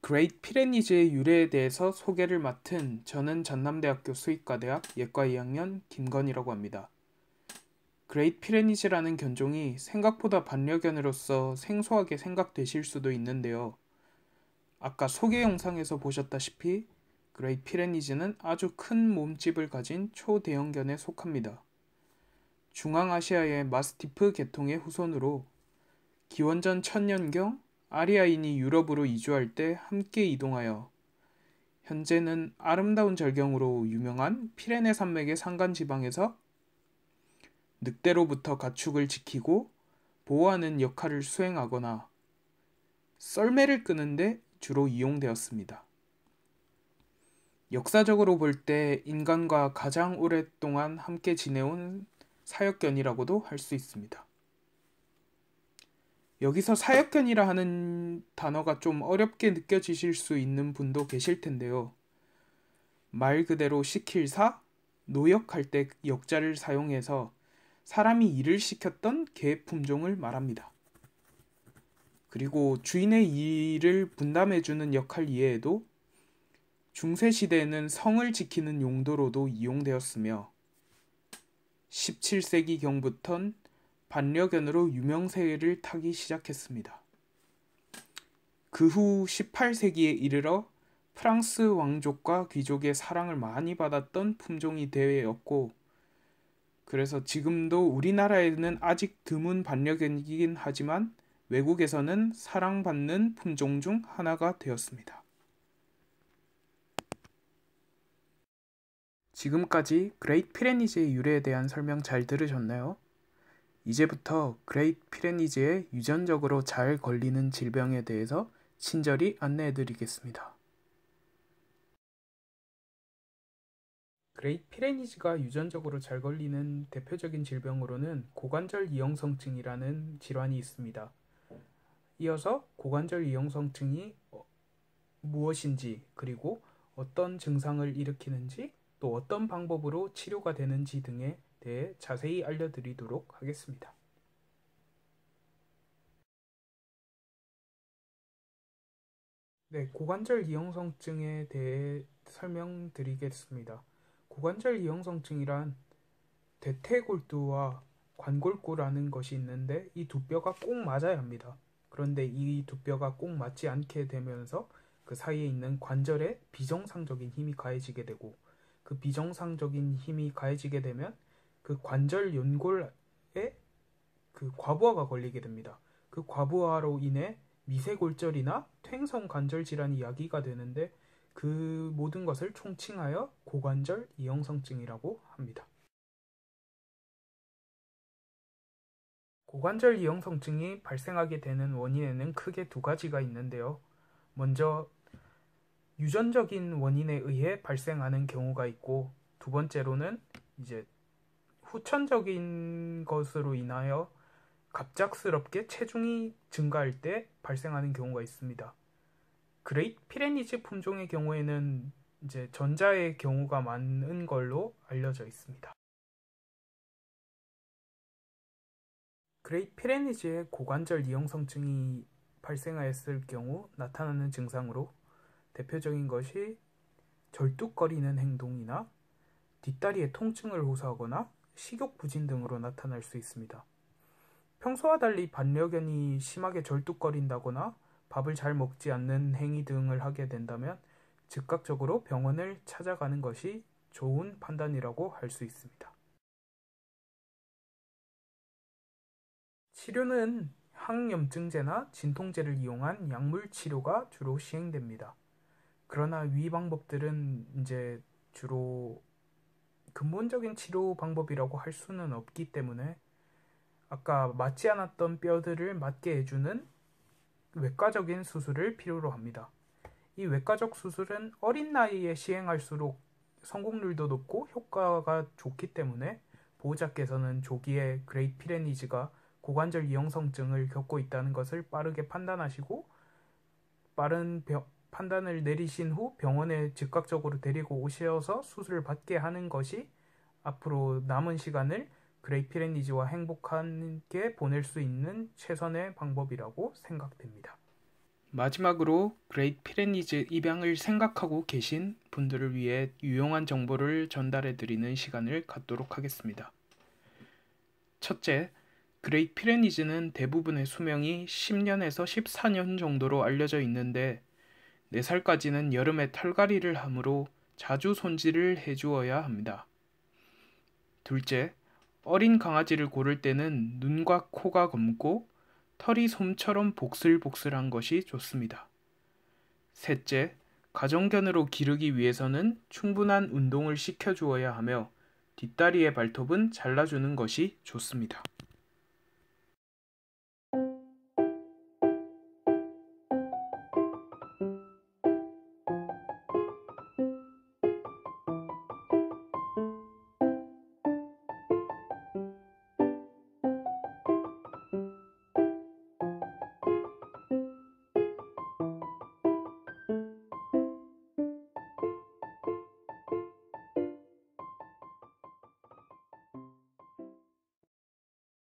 그레이트 피레니즈의 유래에 대해서 소개를 맡은 저는 전남대학교 수의과대학 예과 2학년 김건희라고 합니다. 그레이트 피레니즈라는 견종이 생각보다 반려견으로서 생소하게 생각되실 수도 있는데요. 아까 소개 영상에서 보셨다시피 그레이트 피레니즈는 아주 큰 몸집을 가진 초대형견에 속합니다. 중앙아시아의 마스티프 계통의 후손으로 기원전 1000년경 아리아인이 유럽으로 이주할 때 함께 이동하여 현재는 아름다운 절경으로 유명한 피레네 산맥의 산간지방에서 늑대로부터 가축을 지키고 보호하는 역할을 수행하거나 썰매를 끄는데 주로 이용되었습니다. 역사적으로 볼 때 인간과 가장 오랫동안 함께 지내온 사역견이라고도 할 수 있습니다. 여기서 사역견이라 하는 단어가 좀 어렵게 느껴지실 수 있는 분도 계실 텐데요. 말 그대로 시킬 사, 노역할 때 역자를 사용해서 사람이 일을 시켰던 개 품종을 말합니다. 그리고 주인의 일을 분담해주는 역할 이외에도 중세시대에는 성을 지키는 용도로도 이용되었으며 17세기경부턴 반려견으로 유명세를 타기 시작했습니다. 그 후 18세기에 이르러 프랑스 왕족과 귀족의 사랑을 많이 받았던 품종이 되었고, 그래서 지금도 우리나라에는 아직 드문 반려견이긴 하지만 외국에서는 사랑받는 품종 중 하나가 되었습니다. 지금까지 그레이트 피레니즈의 유래에 대한 설명 잘 들으셨나요? 이제부터 그레이트 피레니즈의 유전적으로 잘 걸리는 질병에 대해서 친절히 안내해 드리겠습니다. 그레이트 피레니즈가 유전적으로 잘 걸리는 대표적인 질병으로는 고관절 이형성증이라는 질환이 있습니다. 이어서 고관절 이형성증이 무엇인지, 그리고 어떤 증상을 일으키는지, 또 어떤 방법으로 치료가 되는지 등에 대해 자세히 알려드리도록 하겠습니다. 네, 고관절 이형성증에 대해 설명드리겠습니다. 고관절 이형성증이란 대퇴골두와 관골구라는 것이 있는데 이 두 뼈가 꼭 맞아야 합니다. 그런데 이 두 뼈가 꼭 맞지 않게 되면서 그 사이에 있는 관절에 비정상적인 힘이 가해지게 되고, 그 비정상적인 힘이 가해지게 되면 그 관절 연골에 그 과부하가 걸리게 됩니다. 그 과부하로 인해 미세골절이나 퇴행성 관절 질환이 야기가 되는데, 그 모든 것을 총칭하여 고관절 이형성증이라고 합니다. 고관절 이형성증이 발생하게 되는 원인에는 크게 두 가지가 있는데요. 먼저 유전적인 원인에 의해 발생하는 경우가 있고, 두 번째로는 이제 후천적인 것으로 인하여 갑작스럽게 체중이 증가할 때 발생하는 경우가 있습니다. 그레이트 피레니즈 품종의 경우에는 이제 전자의 경우가 많은 걸로 알려져 있습니다. 그레이트 피레니즈의 고관절 이형성증이 발생하였을 경우 나타나는 증상으로 대표적인 것이 절뚝거리는 행동이나 뒷다리에 통증을 호소하거나 식욕부진 등으로 나타날 수 있습니다. 평소와 달리 반려견이 심하게 절뚝거린다거나 밥을 잘 먹지 않는 행위 등을 하게 된다면 즉각적으로 병원을 찾아가는 것이 좋은 판단이라고 할 수 있습니다. 치료는 항염증제나 진통제를 이용한 약물 치료가 주로 시행됩니다. 그러나 위 방법들은 이제 주로 근본적인 치료 방법이라고 할 수는 없기 때문에 아까 맞지 않았던 뼈들을 맞게 해주는 외과적인 수술을 필요로 합니다. 이 외과적 수술은 어린 나이에 시행할수록 성공률도 높고 효과가 좋기 때문에 보호자께서는 조기에 그레이트 피레니즈가 고관절 이형성증을 겪고 있다는 것을 빠르게 판단하시고 빠른 판단을 내리신 후 병원에 즉각적으로 데리고 오셔서 수술을 받게 하는 것이 앞으로 남은 시간을 그레이트 피레니즈와 행복하게 보낼 수 있는 최선의 방법이라고 생각됩니다. 마지막으로 그레이트 피레니즈 입양을 생각하고 계신 분들을 위해 유용한 정보를 전달해 드리는 시간을 갖도록 하겠습니다. 첫째, 그레이트 피레니즈는 대부분의 수명이 10년에서 14년 정도로 알려져 있는데 4살까지는 여름에 털갈이를 하므로 자주 손질을 해주어야 합니다. 둘째, 어린 강아지를 고를 때는 눈과 코가 검고 털이 솜처럼 복슬복슬한 것이 좋습니다. 셋째, 가정견으로 기르기 위해서는 충분한 운동을 시켜주어야 하며 뒷다리의 발톱은 잘라주는 것이 좋습니다.